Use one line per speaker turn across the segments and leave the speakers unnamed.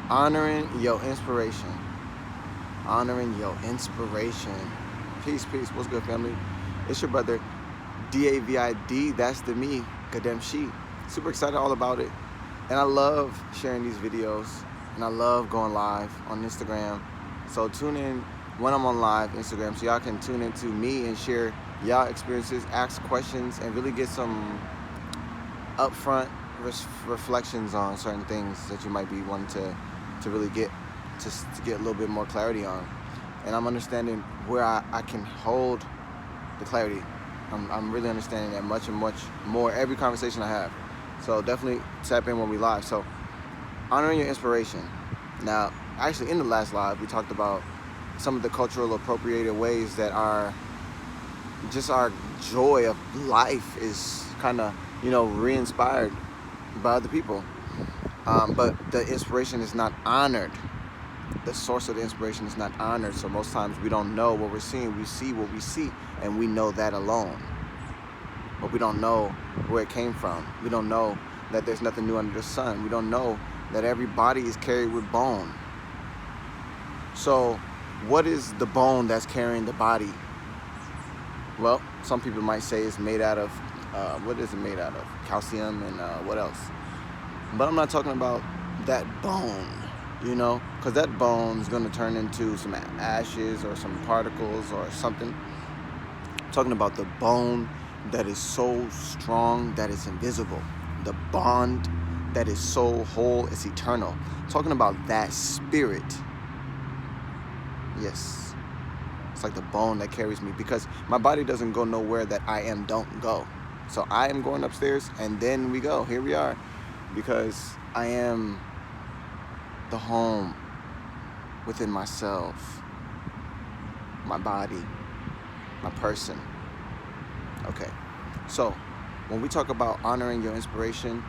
Honoring your inspiration. Honoring your inspiration. Peace, peace. What's good, family? It's your brother, David. That's the me, Kadem She. Super excited all about it. And I love sharing these videos. And I love going live on Instagram. So tune in when I'm on live Instagram so y'all can tune into me and share y'all experiences, ask questions, and really get some upfront reflections on certain things that you might be wanting to really get to get a little bit more clarity on. And I'm understanding where I can hold the clarity. I'm really understanding that much and much more every conversation I have. So definitely tap in when we live. So honoring your inspiration. Now, actually in the last live, we talked about some of the cultural appropriated ways that our joy of life is kind of, re-inspired by other people. But the inspiration is not honored. The source of the inspiration is not honored. So most times we don't know what we're seeing. We see what we see, and we know that alone. But we don't know where it came from. We don't know that there's nothing new under the sun. We don't know that every body is carried with bone. So what is the bone that's carrying the body? Well, some people might say it's made out of, what is it made out of? Calcium and what else? But I'm not talking about that bone, because that bone is going to turn into some ashes or some particles or something. I'm talking about the bone that is so strong that it's invisible. The bond that is so whole, it's eternal. I'm talking about that spirit. Yes. It's like the bone that carries me, because my body doesn't go nowhere that I am don't go. So I am going upstairs, and then we go. Here we are, because I am the home within myself, my body, my person. Okay, so when we talk about honoring your inspiration,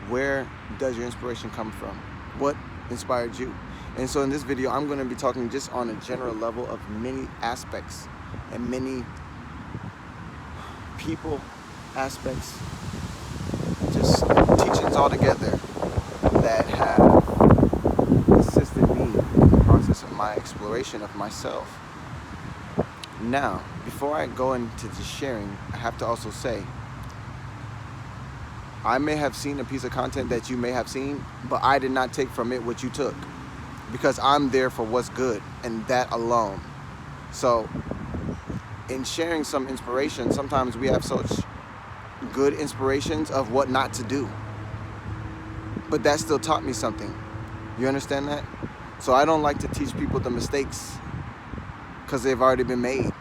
where does your inspiration come from? What inspired you? And so in this video, I'm going to be talking just on a general level of many aspects and many people aspects, just teachings all together that have assisted me in the process of my exploration of myself. Now, before I go into just sharing, I have to also say, I may have seen a piece of content that you may have seen, but I did not take from it what you took, because I'm there for what's good, and that alone. So in sharing some inspiration, sometimes we have such good inspirations of what not to do, but that still taught me something. You understand that? So I don't like to teach people the mistakes, because they've already been made.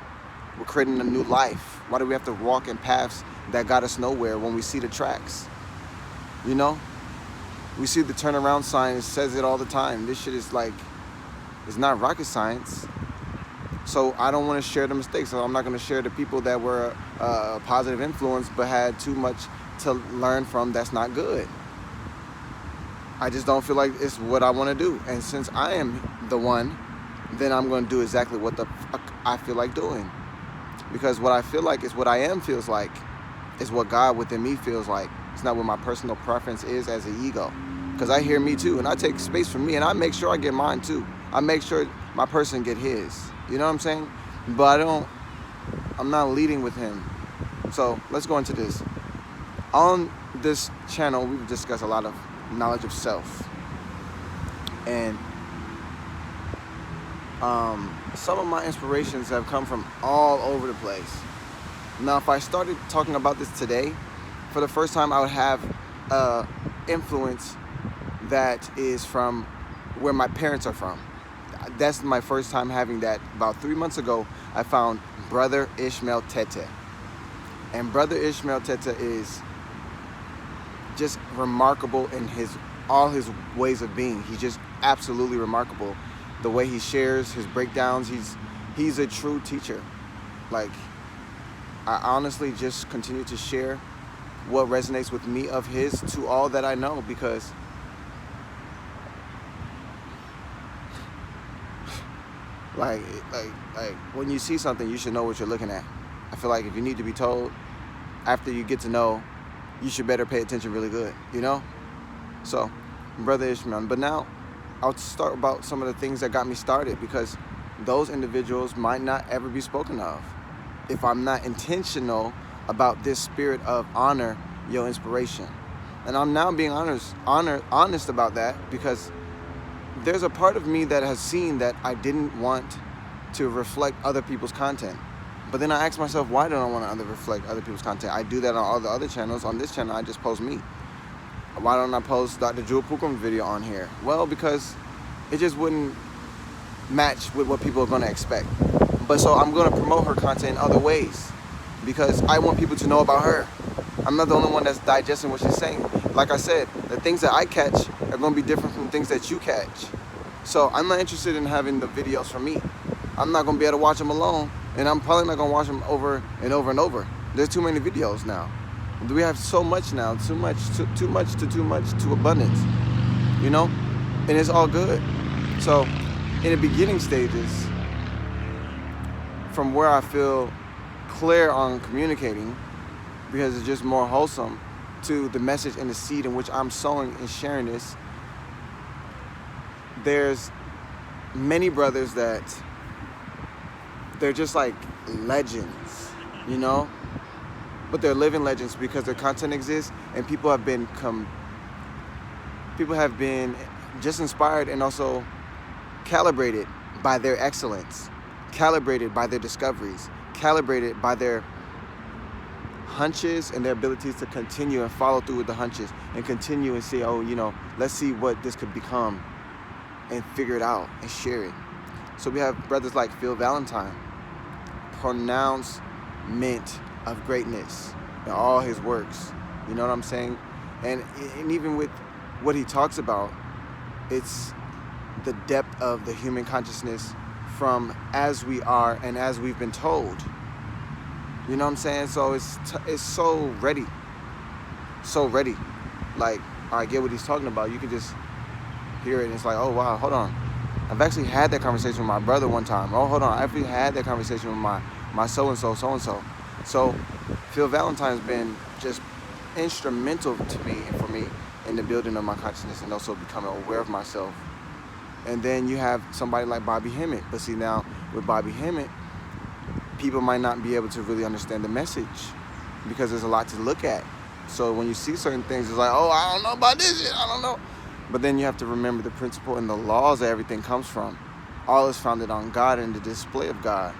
We're creating a new life. Why do we have to walk in paths that got us nowhere when we see the tracks? We see the turnaround sign. It says it all the time. This shit is like, it's not rocket science. So I don't want to share the mistakes. So I'm not going to share the people that were a positive influence but had too much to learn from that's not good. I just don't feel like it's what I want to do. And since I am the one, then I'm going to do exactly what the fuck I feel like doing. Because what I feel like is what I am feels like. Is what God within me feels like. It's not what my personal preference is as an ego. Because I hear me too, and I take space from me, and I make sure I get mine too. I make sure my person get his. You know what I'm saying? But I'm not leading with him. So let's go into this. On this channel, we've discussed a lot of knowledge of self. And some of my inspirations have come from all over the place. Now, if I started talking about this today, for the first time, I would have influence that is from where my parents are from. That's my first time having that. About 3 months ago, I found Brother Ishmael Tete. And Brother Ishmael Tete is just remarkable in all his ways of being. He's just absolutely remarkable. The way he shares his breakdowns, he's a true teacher. Like, I honestly just continue to share what resonates with me of his to all that I know, because like when you see something, you should know what you're looking at. I feel like if you need to be told after you get to know, you should better pay attention really good, So, Brother Ishmael. But now, I'll start about some of the things that got me started, because those individuals might not ever be spoken of if I'm not intentional about this spirit of honor your inspiration. And I'm now being honest about that, because there's a part of me that has seen that I didn't want to reflect other people's content. But then I asked myself, why don't I want to reflect other people's content? I do that on all the other channels. On this channel, I just post me. Why don't I post Dr. Jewel Pookrum video on here? Well, because it just wouldn't match with what people are going to expect. But so I'm going to promote her content in other ways, because I want people to know about her. I'm not the only one that's digesting what she's saying. Like I said, the things that I catch are going to be different from the things that you catch. So I'm not interested in having the videos for me. I'm not going to be able to watch them alone, and I'm probably not going to watch them over and over and over. There's too many videos now. We have so much now, too much to abundance, you know? And it's all good. So in the beginning stages, from where I feel clear on communicating, because it's just more wholesome, to the message and the seed in which I'm sowing and sharing this, there's many brothers that they're just like legends, you know? But they're living legends because their content exists, and people have been just inspired and also calibrated by their excellence, calibrated by their discoveries, calibrated by their hunches and their abilities to continue and follow through with the hunches and continue and say, oh, you know, let's see what this could become, and figure it out and share it. So we have brothers like Phil Valentine, pronouncement of greatness in all his works. You know what I'm saying? And even with what he talks about, it's the depth of the human consciousness from as we are and as we've been told. You know what I'm saying? So it's so ready. So ready. Like, I get what he's talking about. You can just hear it and it's like, oh wow, hold on. I've actually had that conversation with my brother one time. Oh, hold on. I've actually had that conversation with my so-and-so. So Phil Valentine's been just instrumental to me and for me in the building of my consciousness and also becoming aware of myself. And then you have somebody like Bobby Hemmett. But see, now with Bobby Hemmett, people might not be able to really understand the message because there's a lot to look at. So when you see certain things, it's like, oh, I don't know about this shit, I don't know. But then you have to remember the principle and the laws that everything comes from. All is founded on God and the display of God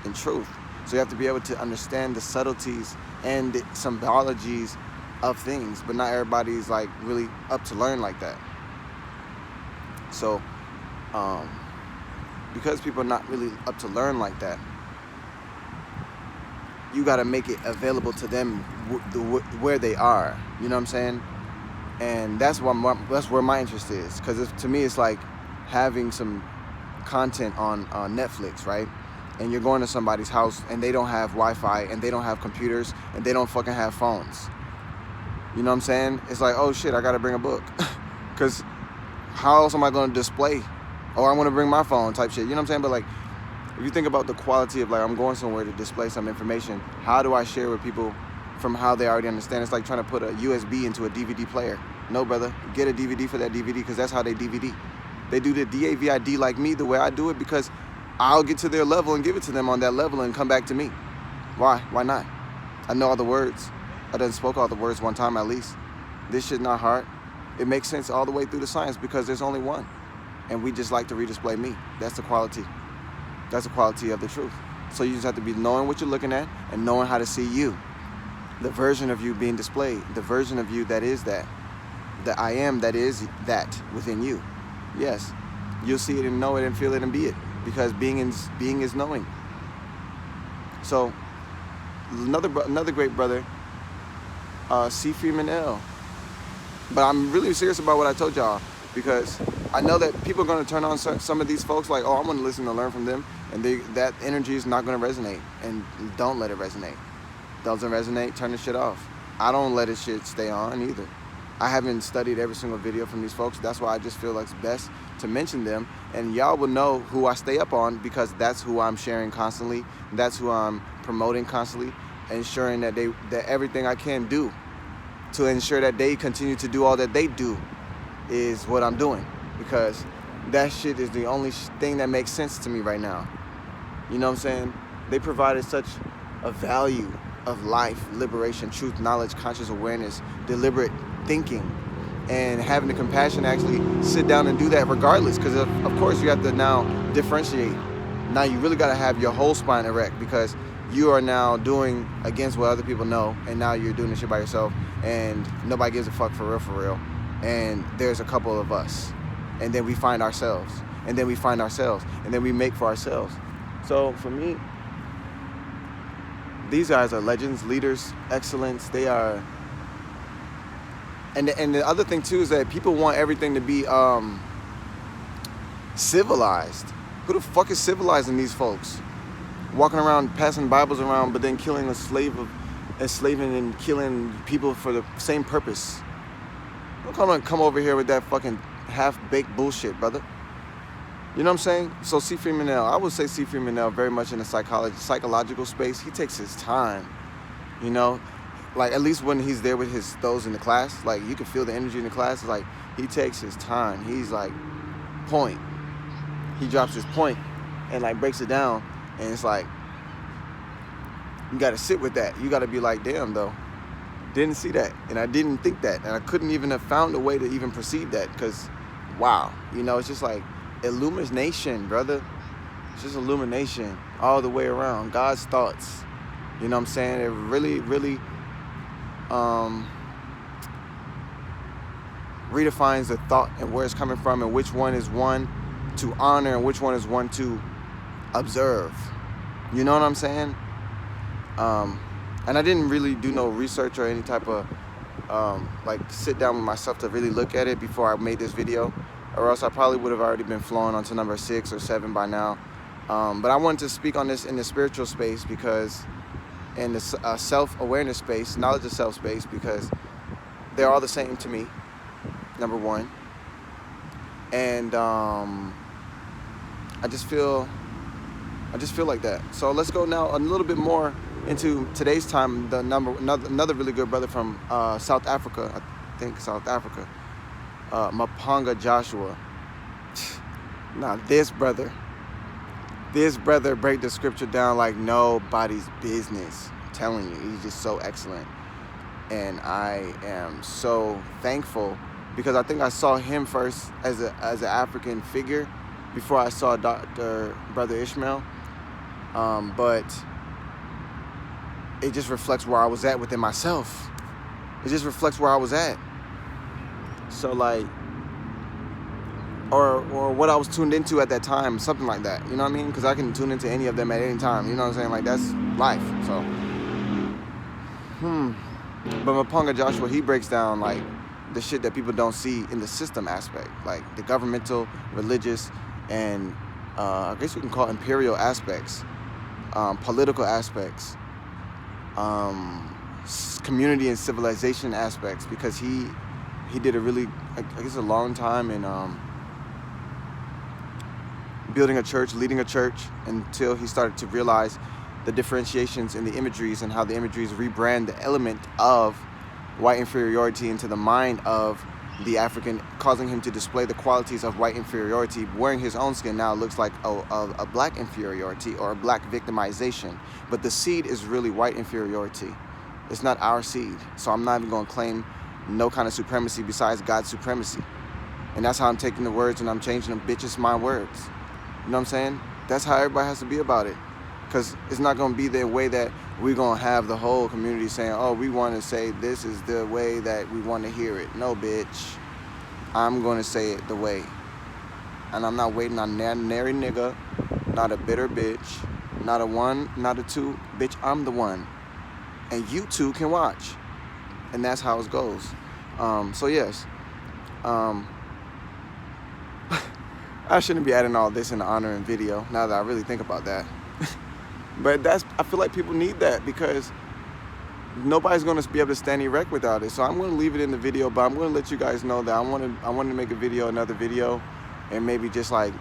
in truth. So you have to be able to understand the subtleties and the symbologies of things, but not everybody's like really up to learn like that. So because people are not really up to learn like that, you got to make it available to them where they are. You know what I'm saying? And that's where my interest is, because to me it's like having some content on Netflix, right? And you're going to somebody's house and they don't have Wi-Fi and they don't have computers and they don't fucking have phones. You know what I'm saying? It's like, oh shit, I gotta bring a book. Because how else am I gonna display? Or I wanna bring my phone type shit. You know what I'm saying? But like, if you think about the quality of like, I'm going somewhere to display some information, how do I share with people from how they already understand? It's like trying to put a USB into a DVD player. No, brother, get a DVD for that DVD, because that's how they DVD. They do the DAVID like me the way I do it, because I'll get to their level and give it to them on that level and come back to me. Why? Why not? I know all the words. I done spoke all the words one time at least. This shit not hard. It makes sense all the way through the science because there's only one. And we just like to redisplay me. That's the quality. That's the quality of the truth. So you just have to be knowing what you're looking at and knowing how to see you. The version of you being displayed. The version of you that is that. The I am that is that within you. Yes. You'll see it and know it and feel it and be it. Because being is knowing. So another great brother, C. Freeman L. But I'm really serious about what I told y'all, because I know that people are going to turn on some of these folks like, oh, I'm going to listen to learn from them, and that energy is not going to resonate. And don't let it resonate. Doesn't resonate, turn the shit off. I don't let it shit stay on either. I haven't studied every single video from these folks. That's why I just feel like it's best to mention them. And y'all will know who I stay up on, because that's who I'm sharing constantly. That's who I'm promoting constantly, ensuring that that everything I can do to ensure that they continue to do all that they do is what I'm doing. because that shit is the only thing that makes sense to me right now. You know what I'm saying? They provided such a value of life, liberation, truth, knowledge, conscious awareness, deliberate thinking, and having the compassion to actually sit down and do that regardless. Because of course you have to now differentiate. Now you really got to have your whole spine erect, because you are now doing against what other people know, and now you're doing this shit by yourself, and nobody gives a fuck for real. And there's a couple of us, and then we find ourselves, and then we find ourselves, and then we make for ourselves. So for me, these guys are legends, leaders, excellence. They are, and the other thing too is that people want everything to be civilized. Who the fuck is civilizing these folks? Walking around passing Bibles around, but then killing enslaving and killing people for the same purpose. Don't come over here with that fucking half-baked bullshit, brother. You know what I'm saying? So C. Freeman Nell, I would say C. Freeman Nell very much in the psychological space. He takes his time, you know? Like, at least when he's there with those in the class, like, you can feel the energy in the class. It's like, he takes his time. He's like, point. He drops his point and, like, breaks it down. And it's like, you got to sit with that. You got to be like, damn, though. Didn't see that. And I didn't think that. And I couldn't even have found a way to even perceive that. Because, wow. You know, it's just like illumination, brother. It's just illumination all the way around. God's thoughts. You know what I'm saying? It really, really redefines the thought and where it's coming from, and which one is one to honor and which one is one to observe. You know what I'm saying? And I didn't really do no research or any type of like sit down with myself to really look at it before I made this video, or else I probably would have already been flowing onto number 6 or 7 by now. But I wanted to speak on this in the spiritual space, because in the self-awareness space, knowledge of self space, because they're all the same to me, number one. And I just feel like that. So let's go now a little bit more into today's time. Another really good brother from South Africa, I think South Africa, Mapanga Joshua. Now this brother break the scripture down like nobody's business. I'm telling you, he's just so excellent. And I am so thankful, because I think I saw him first as an African figure before I saw Brother Ishmael. But it just reflects where I was at within myself. It just reflects where I was at. So like, or what I was tuned into at that time, something like that. You know what I mean? Because I can tune into any of them at any time. You know what I'm saying? Like, that's life. So, But Mapanga Joshua, he breaks down like the shit that people don't see in the system aspect, like the governmental, religious, and I guess we can call it imperial aspects, political aspects, community and civilization aspects, because he did a really, I guess, a long time in building a church, leading a church, until he started to realize the differentiations in the imageries and how the imageries rebrand the element of white inferiority into the mind of the African, causing him to display the qualities of white inferiority. Wearing his own skin now looks like a black inferiority or a black victimization. But the seed is really white inferiority. It's not our seed. So I'm not even going to claim no kind of supremacy besides God's supremacy. And that's how I'm taking the words and I'm changing them. Bitches, my words. You know what I'm saying? That's how everybody has to be about it. Because it's not going to be the way that we're going to have the whole community saying, oh, we want to say this is the way that we want to hear it. No, bitch. I'm going to say it the way. And I'm not waiting on nary nigga, not a bitter bitch, not a one, not a two. Bitch, I'm the one. And you two can watch. And that's how it goes. So, yes. I shouldn't be adding all this in the honoring video, now that I really think about that. But I feel like people need that, because nobody's going to be able to stand erect without it. So I'm going to leave it in the video, but I'm going to let you guys know that I want to make another video, and maybe just like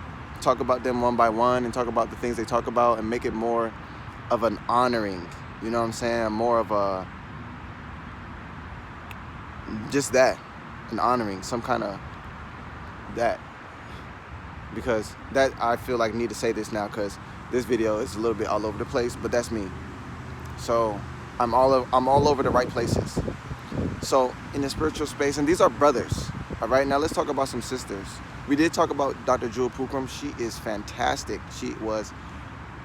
talk about them one by one and talk about the things they talk about, and make it more of an honoring, you know what I'm saying? More of a, just that, an honoring, some kind of that. because that I feel like I need to say this now because this video is a little bit all over the place, but that's me. So I'm all over the right places. So in the spiritual space, and these are brothers. All right, now let's talk about some sisters. We did talk about Dr. Jewel Pookrum. She is fantastic. She was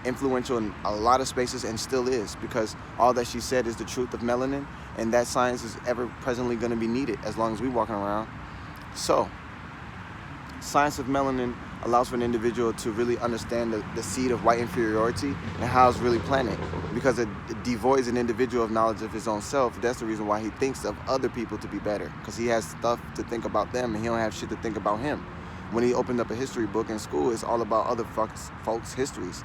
influential in a lot of spaces and still is, because all that she said is the truth of melanin, and that science is ever presently going to be needed as long as we're walking around. So science of melanin allows for an individual to really understand the seed of white inferiority and how it's really planted, because it devoids an individual of knowledge of his own self. That's the reason why he thinks of other people to be better, because he has stuff to think about them and he don't have shit to think about him. When he opened up a history book in school, it's all about other folks' histories.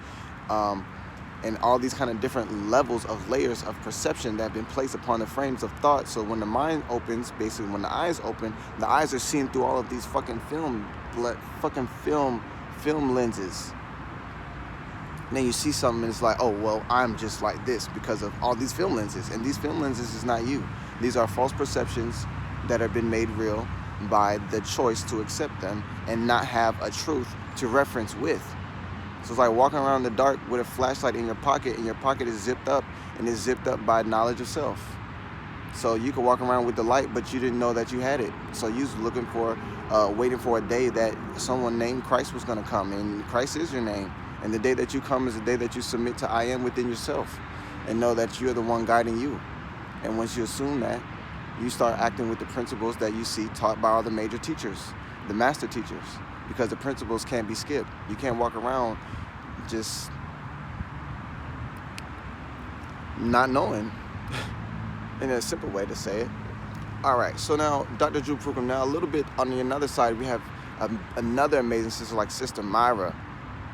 And all these kind of different levels of layers of perception that have been placed upon the frames of thought. So when the mind opens, basically when the eyes open, the eyes are seeing through all of these fucking film lenses. And then you see something and it's like, oh, well, I'm just like this because of all these film lenses. And these film lenses is not you. These are false perceptions that have been made real by the choice to accept them and not have a truth to reference with. So it's like walking around in the dark with a flashlight in your pocket, and your pocket is zipped up, and it's zipped up by knowledge of self. So you could walk around with the light, but you didn't know that you had it. So you was looking for, waiting for a day that someone named Christ was going to come, and Christ is your name. And the day that you come is the day that you submit to I am within yourself, and know that you're the one guiding you. And once you assume that, you start acting with the principles that you see taught by all the major teachers, the master teachers, because the principles can't be skipped. You can't walk around just not knowing, in a simple way to say it. All right, so now Dr. Jewel Pookrum. Now a little bit on the other side, we have another amazing sister like Sister Myra.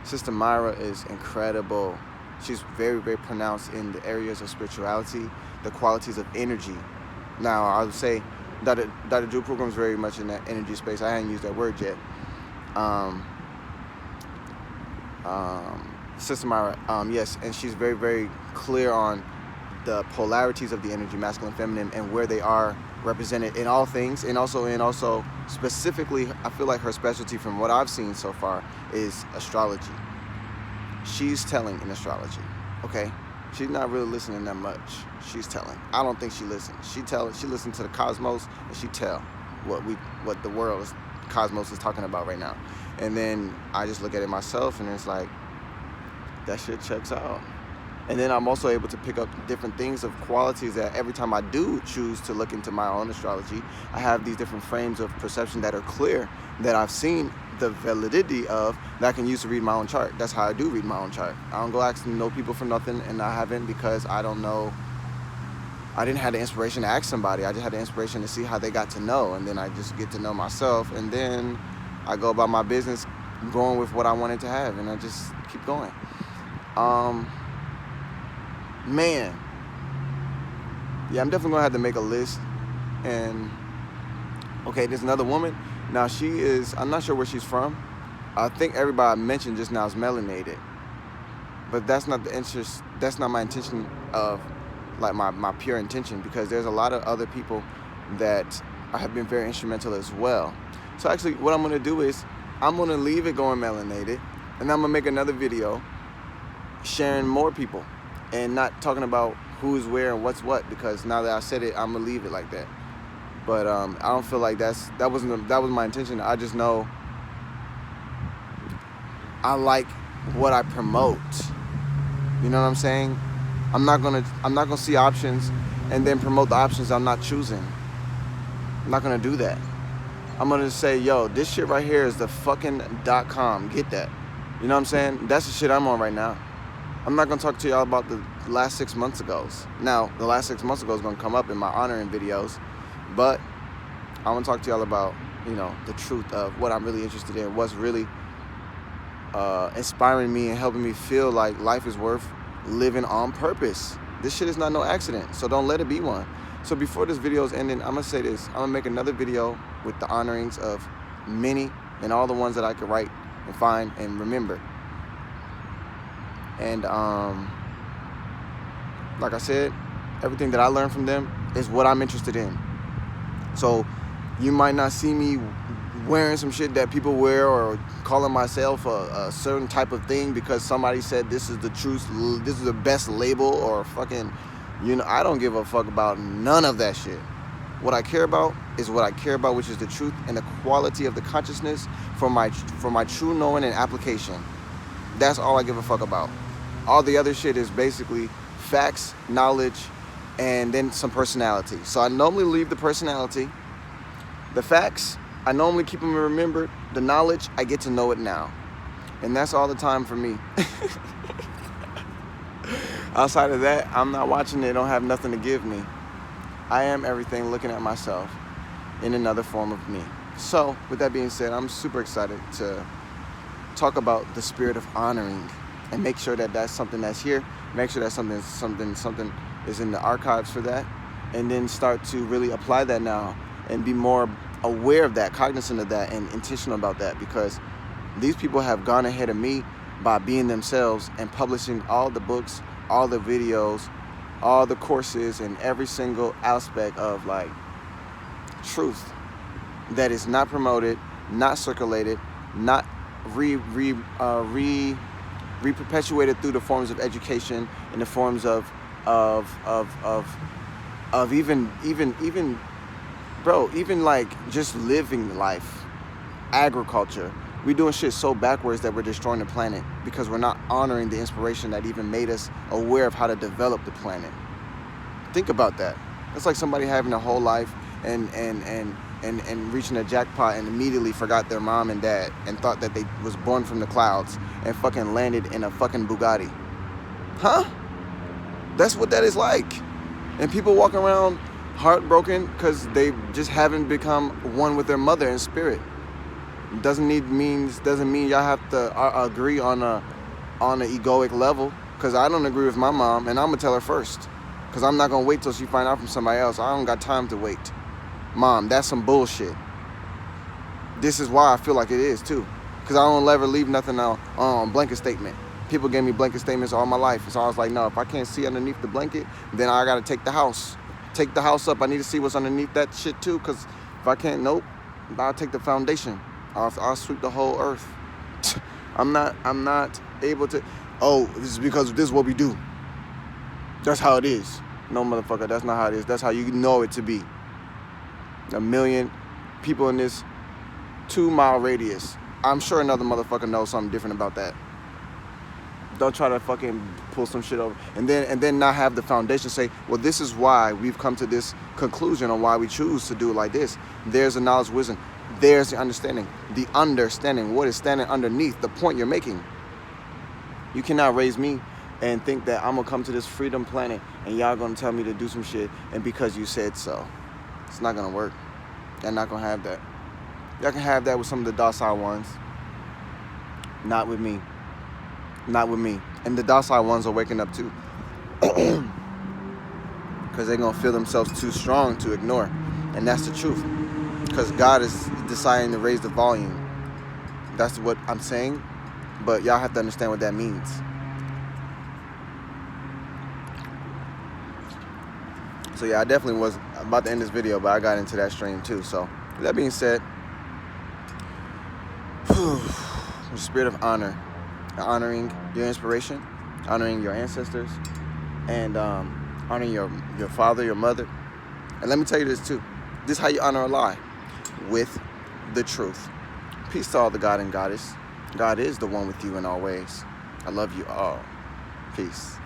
Sister Myra is incredible. She's very, very pronounced in the areas of spirituality, the qualities of energy. Now I would say Dr. Jewel Pookrum is very much in that energy space. I hadn't used that word yet. Sister Myra, yes, and she's very, very clear on the polarities of the energy, masculine, feminine, and where they are represented in all things, and also specifically, I feel like her specialty from what I've seen so far is astrology. She's telling in astrology, okay? She's not really listening that much. She's telling. I don't think she listens. She listens to the cosmos, and she tell what the world is, cosmos is talking about right now. And then I just look at it myself, and it's like, that shit checks out. And then I'm also able to pick up different things of qualities that every time I do choose to look into my own astrology, I have these different frames of perception that are clear, that I've seen the validity of, that I can use to read my own chart. That's how I do read my own chart. I don't go asking no people for nothing, and I haven't, because I don't know. I didn't have the inspiration to ask somebody. I just had the inspiration to see how they got to know, and then I just get to know myself, and then I go about my business going with what I wanted to have, and I just keep going. Man, yeah, I'm definitely gonna have to make a list. And okay, there's another woman. Now she is, I'm not sure where she's from. I think everybody I mentioned just now is melanated, but that's not the interest. That's not my intention of, like, my pure intention, because there's a lot of other people that have been very instrumental as well. So actually what I'm gonna do is I'm gonna leave it going melanated, and I'm gonna make another video sharing more people and not talking about who's where and what's what, because now that I said it, I'm gonna leave it like that. But I don't feel like that was my intention. I just know I like what I promote. You know what I'm saying? I'm not gonna see options and then promote the options I'm not choosing. I'm not gonna do that. I'm gonna say, yo, this shit right here is the fucking .com. Get that. You know what I'm saying? That's the shit I'm on right now. I'm not gonna talk to y'all about the last 6 months ago's. Now, the last 6 months ago is gonna come up in my honoring videos, but I wanna talk to y'all about, you know, the truth of what I'm really interested in, what's really inspiring me and helping me feel like life is worth living on purpose. This shit is not no accident, so don't let it be one. So before this video is ending, I'm gonna say this. I'm gonna make another video with the honorings of many and all the ones that I could write and find and remember. And like I said, everything that I learned from them is what I'm interested in. So you might not see me wearing some shit that people wear, or calling myself a certain type of thing because somebody said this is the truth, this is the best label, or fucking, I don't give a fuck about none of that shit. What I care about is what I care about, which is the truth and the quality of the consciousness for my true knowing and application. That's all I give a fuck about. All the other shit is basically facts, knowledge, and then some personality. So I normally leave the personality. The facts, I normally keep them remembered. The knowledge, I get to know it now. And that's all the time for me. Outside of that, I'm not watching it. I don't have nothing to give me. I am everything, looking at myself in another form of me. So, with that being said, I'm super excited to talk about the spirit of honoring and make sure that that's something that's here. Make sure that something is in the archives for that, and then start to really apply that now and be more aware of that, cognizant of that, and intentional about that, because these people have gone ahead of me by being themselves and publishing all the books, all the videos, all the courses, and every single aspect of like truth that is not promoted, not circulated, not re-perpetuated through the forms of education, in the forms of even bro, even like just living life, agriculture. We're doing shit so backwards that we're destroying the planet because we're not honoring the inspiration that even made us aware of how to develop the planet. Think about that. It's like somebody having a whole life and reaching a jackpot and immediately forgot their mom and dad and thought that they was born from the clouds and fucking landed in a fucking Bugatti. Huh? That's what that is like. And people walk around heartbroken because they just haven't become one with their mother in spirit. Doesn't mean y'all have to agree on an egoic level, because I don't agree with my mom, and I'm gonna tell her first, because I'm not gonna wait till she find out from somebody else. I don't got time to wait. Mom, that's some bullshit. This is why I feel like it is too, because I don't ever leave nothing on blanket statement. People gave me blanket statements all my life, so I was like, no, if I can't see underneath the blanket, then I gotta take the house up. I need to see what's underneath that shit too, because if I can't, nope, I'll take the foundation. I'll sweep the whole earth. I'm not able to, oh, this is because this is what we do. That's how it is. No, motherfucker, that's not how it is. That's how you know it to be. 1 million people in this 2-mile radius. I'm sure another motherfucker knows something different about that. Don't try to fucking pull some shit over and then not have the foundation say, well, this is why we've come to this conclusion on why we choose to do it like this. There's the knowledge, wisdom. There's the understanding. The understanding, what is standing underneath the point you're making. You cannot raise me and think that I'm gonna come to this freedom planet and y'all gonna tell me to do some shit and because you said so. It's not gonna work. Y'all not gonna have that. Y'all can have that with some of the docile ones. Not with me. Not with me. And the docile ones are waking up too. Because they're gonna feel themselves too strong to ignore. And that's the truth. Because God is deciding to raise the volume. That's what I'm saying. But y'all have to understand what that means. So yeah, I definitely was about to end this video, but I got into that stream too. So with that being said, the spirit of honor, honoring your inspiration, honoring your ancestors, and honoring your father, your mother. And let me tell you this too. This is how you honor Allah, with the truth. Peace to all the God and Goddess. God is the one with you in all ways. I love you all. Peace.